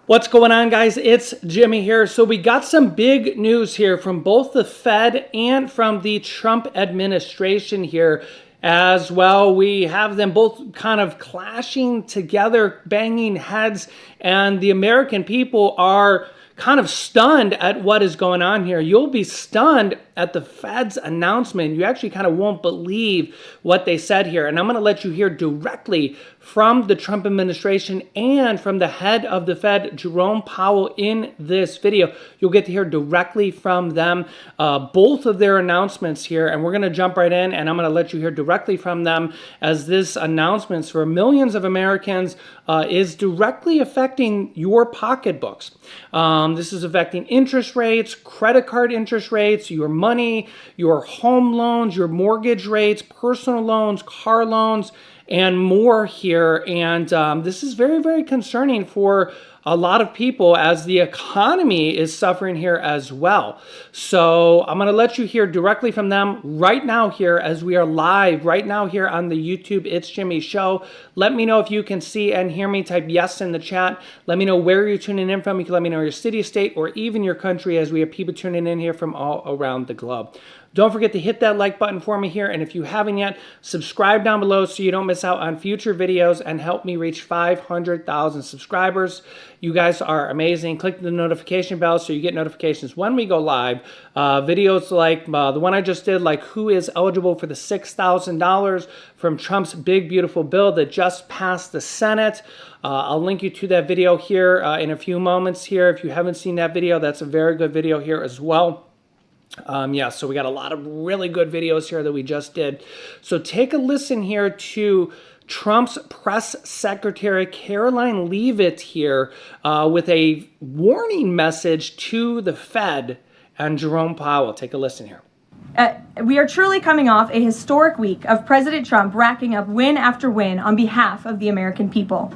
What's going on, guys? It's Jimmy here. So we got some big news here from both the Fed and from the Trump administration here as well. We have them both kind of clashing together, banging heads, and the American people are kind of stunned at what is going on here. You'll be stunned at the Fed's announcement. You actually kind of won't believe what they said here. And I'm going to let you hear directly from the Trump administration and from the head of the Fed, Jerome Powell, in this video. You'll get to hear directly from them, both of their announcements here. And we're going to jump right in, and I'm going to let you hear directly from them, as this announcements for millions of Americans is directly affecting your pocketbooks. This is affecting interest rates, credit card interest rates, your money, your home loans, your mortgage rates, personal loans, car loans, and more here. And this is very, very concerning for a lot of people, as the economy is suffering here as well. So I'm going to let you hear directly from them right now here, as we are live right now here on the YouTube It's Jimmy show. Let me know if you can see and hear me. Type yes in the chat. Let me know where you're tuning in from. You can let me know your city, state, or even your country, as we have people tuning in here from all around the globe. Don't forget to hit that like button for me here. And if you haven't yet, subscribe down below so you don't miss out on future videos and help me reach 500,000 subscribers. You guys are amazing. Click the notification bell so you get notifications when we go live. Videos like the one I just did, like who is eligible for the $6,000 from Trump's big, beautiful bill that just passed the Senate. I'll link you to that video here in a few moments here. If you haven't seen that video, that's a very good video here as well. So we got a lot of really good videos here that we just did. So take a listen here to Trump's press secretary, Caroline Leavitt, here with a warning message to the Fed and Jerome Powell. Take a listen here. We are truly coming off a historic week of President Trump racking up win after win on behalf of the American people.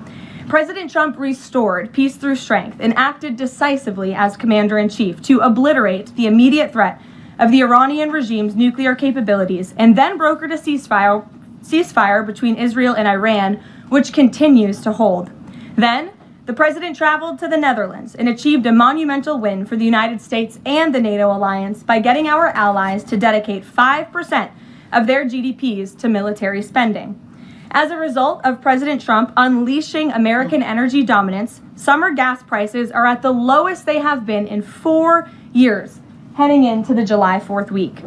President Trump restored peace through strength and acted decisively as commander-in-chief to obliterate the immediate threat of the Iranian regime's nuclear capabilities, and then brokered a ceasefire between Israel and Iran, which continues to hold. Then, the president traveled to the Netherlands and achieved a monumental win for the United States and the NATO alliance by getting our allies to dedicate 5% of their GDPs to military spending. As a result of President Trump unleashing American energy dominance, summer gas prices are at the lowest they have been in 4 years, heading into the July 4th week.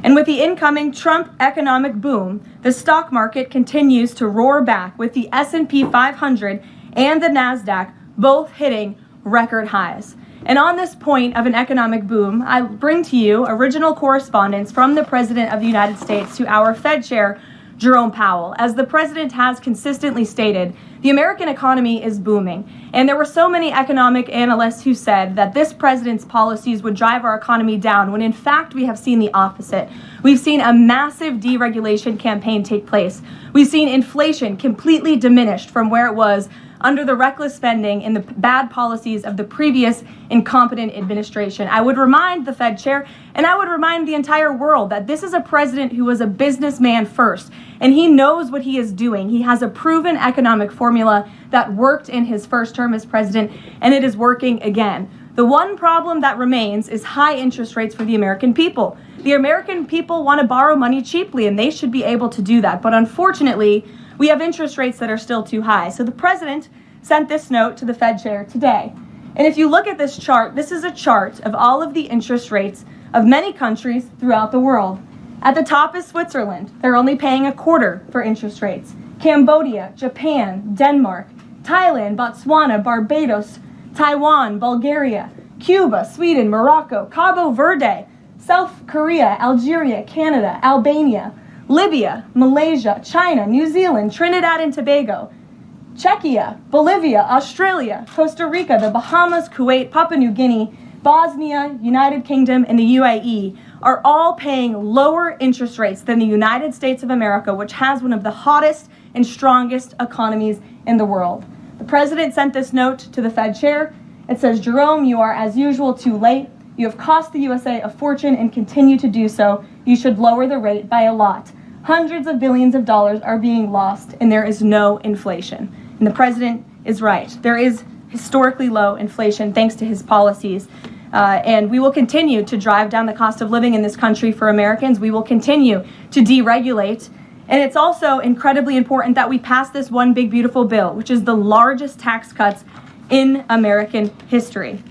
And with the incoming Trump economic boom, the stock market continues to roar back, with the S&P 500 and the NASDAQ both hitting record highs. And on this point of an economic boom, I bring to you original correspondence from the President of the United States to our Fed Chair, Jerome Powell. As the president has consistently stated, the American economy is booming. And there were so many economic analysts who said that this president's policies would drive our economy down, when in fact we have seen the opposite. We've seen a massive deregulation campaign take place. We've seen inflation completely diminished from where it was under the reckless spending and the bad policies of the previous incompetent administration. I would remind the Fed chair, and I would remind the entire world, that this is a president who was a businessman first, and he knows what he is doing. He has a proven economic formula that worked in his first term as president, and it is working again. The one problem that remains is high interest rates for the American people. The American people want to borrow money cheaply, and they should be able to do that. But unfortunately, we have interest rates that are still too high. So the president sent this note to the Fed chair today. And if you look at this chart, this is a chart of all of the interest rates of many countries throughout the world. At the top is Switzerland. They're only paying a quarter for interest rates. Cambodia, Japan, Denmark, Thailand, Botswana, Barbados, Taiwan, Bulgaria, Cuba, Sweden, Morocco, Cabo Verde, South Korea, Algeria, Canada, Albania, Libya, Malaysia, China, New Zealand, Trinidad and Tobago, Czechia, Bolivia, Australia, Costa Rica, the Bahamas, Kuwait, Papua New Guinea, Bosnia, United Kingdom, and the UAE are all paying lower interest rates than the United States of America, which has one of the hottest and strongest economies in the world. The president sent this note to the Fed chair. It says, Jerome, you are as usual too late. You have cost the USA a fortune and continue to do so. You should lower the rate by a lot. Hundreds of billions of dollars are being lost, and there is no inflation. And the president is right. There is historically low inflation thanks to his policies. And we will continue to drive down the cost of living in this country for Americans. We will continue to deregulate. And it's also incredibly important that we pass this one big, beautiful bill, which is the largest tax cuts in American history.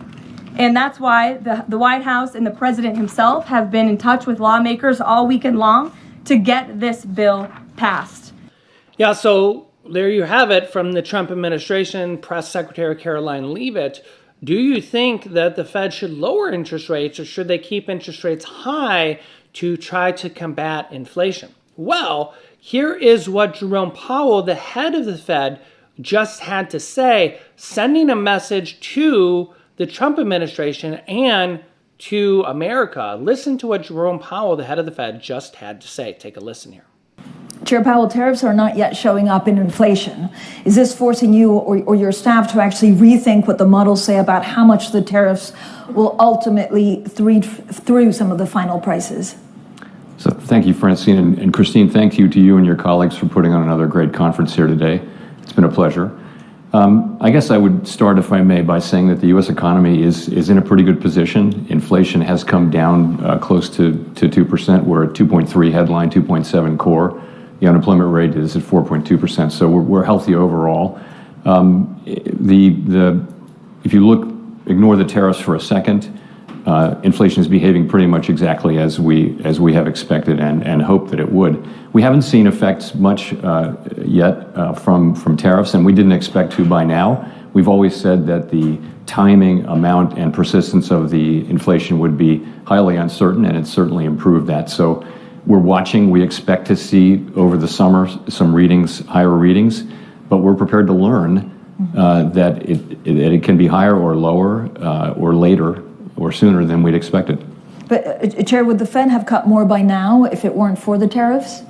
And that's why the White House and the president himself have been in touch with lawmakers all weekend long to get this bill passed. Yeah, so there you have it from the Trump administration, Press Secretary Caroline Leavitt. Do you think that the Fed should lower interest rates, or should they keep interest rates high to try to combat inflation? Well, here is what Jerome Powell, the head of the Fed, just had to say, sending a message to the Trump administration and to America. Listen to what Jerome Powell, the head of the Fed, just had to say. Take a listen here. Chair Powell, tariffs are not yet showing up in inflation. Is this forcing you or your staff to actually rethink what the models say about how much the tariffs will ultimately through some of the final prices? So thank you, Francine. And Christine, thank you to you and your colleagues for putting on another great conference here today. It's been a pleasure. I guess I would start, if I may, by saying that the U.S. economy is in a pretty good position. Inflation has come down close to 2%. We're at 2.3 headline, 2.7 core. The unemployment rate is at 4.2%, so we're healthy overall. If you ignore the tariffs for a second, inflation is behaving pretty much exactly as we have expected and hoped that it would. We haven't seen effects much yet from tariffs, and we didn't expect to by now. We've always said that the timing, amount, and persistence of the inflation would be highly uncertain, and it's certainly improved that. So we're watching. We expect to see over the summer some readings, higher readings, but we're prepared to learn that it can be higher or lower or later or sooner than we'd expected. But, Chair, would the Fed have cut more by now if it weren't for the tariffs?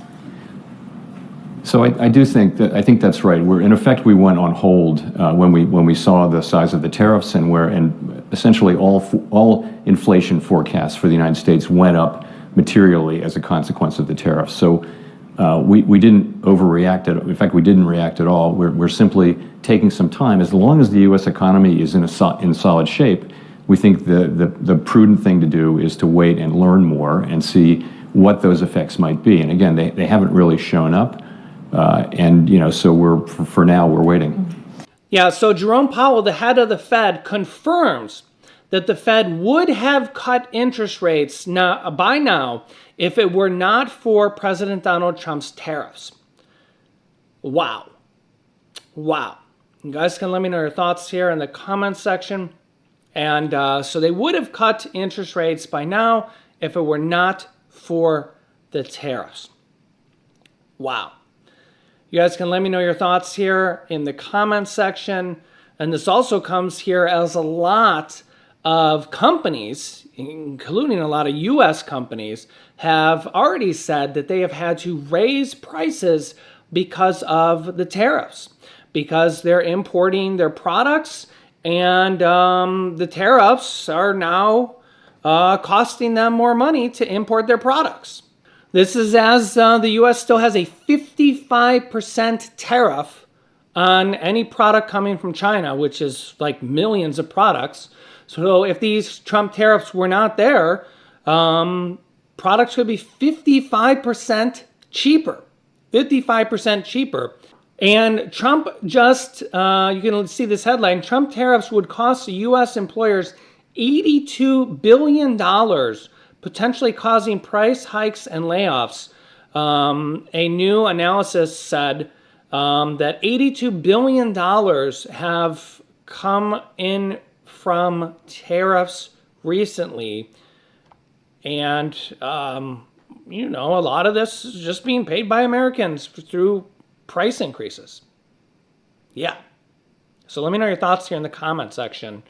So I think that's right. In effect, we went on hold when we saw the size of the tariffs and essentially all inflation forecasts for the United States went up materially as a consequence of the tariffs. So we didn't overreact. In fact, we didn't react at all. We're simply taking some time. As long as the U.S. economy is in solid shape, we think the prudent thing to do is to wait and learn more and see what those effects might be. And again, they haven't really shown up. So for now we're waiting. Yeah, so Jerome Powell, the head of the Fed, confirms that the Fed would have cut interest rates by now if it were not for President Donald Trump's tariffs. Wow. You guys can let me know your thoughts here in the comments section. And so they would have cut interest rates by now if it were not for the tariffs. Wow. You guys can let me know your thoughts here in the comments section. And this also comes here as a lot of companies, including a lot of U.S. companies, have already said that they have had to raise prices because of the tariffs, because they're importing their products, and the tariffs are now costing them more money to import their products. This is as the U.S. still has a 55% tariff on any product coming from China, which is like millions of products. So if these Trump tariffs were not there, products would be 55% cheaper. 55% cheaper. And Trump just, you can see this headline, Trump tariffs would cost U.S. employers $82 billion, potentially causing price hikes and layoffs. A new analysis said that $82 billion have come in from tariffs recently. And, a lot of this is just being paid by Americans through price increases. Yeah. So let me know your thoughts here in the comment section,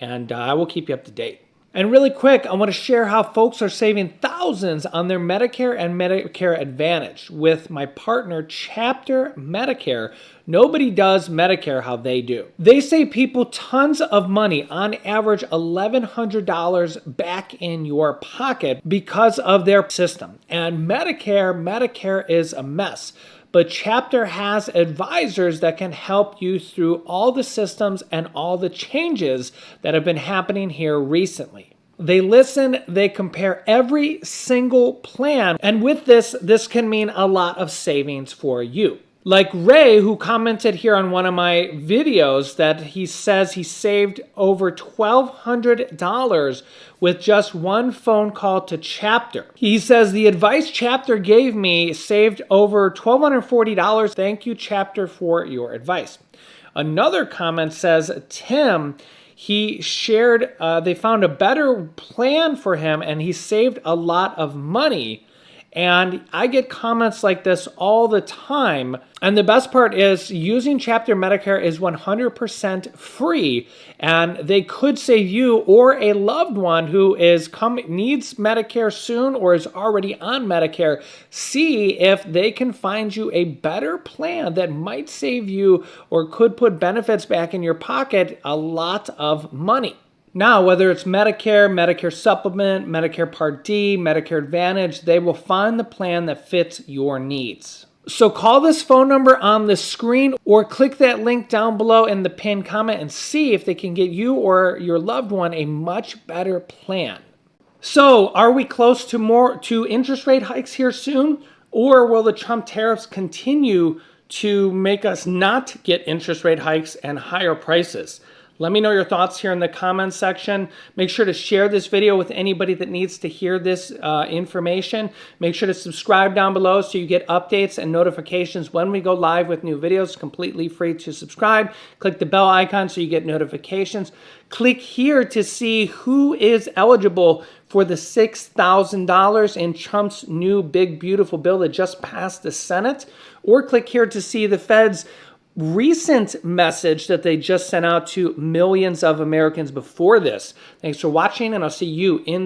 and I will keep you up to date. And really quick, I want to share how folks are saving thousands on their Medicare and Medicare Advantage with my partner, Chapter Medicare. Nobody does Medicare how they do. They save people tons of money, on average $1,100 back in your pocket because of their system. And Medicare is a mess. but Chapter has advisors that can help you through all the systems and all the changes that have been happening here recently. They listen, they compare every single plan, and with this can mean a lot of savings for you. Like Ray, who commented here on one of my videos that he says he saved over $1,200 with just one phone call to Chapter. He says, the advice Chapter gave me saved over $1,240. Thank you, Chapter, for your advice. Another comment says, Tim, he shared they found a better plan for him and he saved a lot of money. And I get comments like this all the time. And the best part is using Chapter Medicare is 100% free. And they could save you or a loved one who needs Medicare soon or is already on Medicare. See if they can find you a better plan that might save you or could put benefits back in your pocket a lot of money. Now, whether it's Medicare, Medicare Supplement, Medicare Part D, Medicare Advantage, they will find the plan that fits your needs. So call this phone number on the screen or click that link down below in the pinned comment and see if they can get you or your loved one a much better plan. So are we close to interest rate hikes here soon? Or will the Trump tariffs continue to make us not get interest rate hikes and higher prices? Let me know your thoughts here in the comments section. Make sure to share this video with anybody that needs to hear this information. Make sure to subscribe down below so you get updates and notifications when we go live with new videos. Completely free to subscribe. Click the bell icon so you get notifications. Click here to see who is eligible for the $6,000 in Trump's new big beautiful bill that just passed the Senate. Or click here to see the Fed's recent message that they just sent out to millions of Americans before this. Thanks for watching, and I'll see you in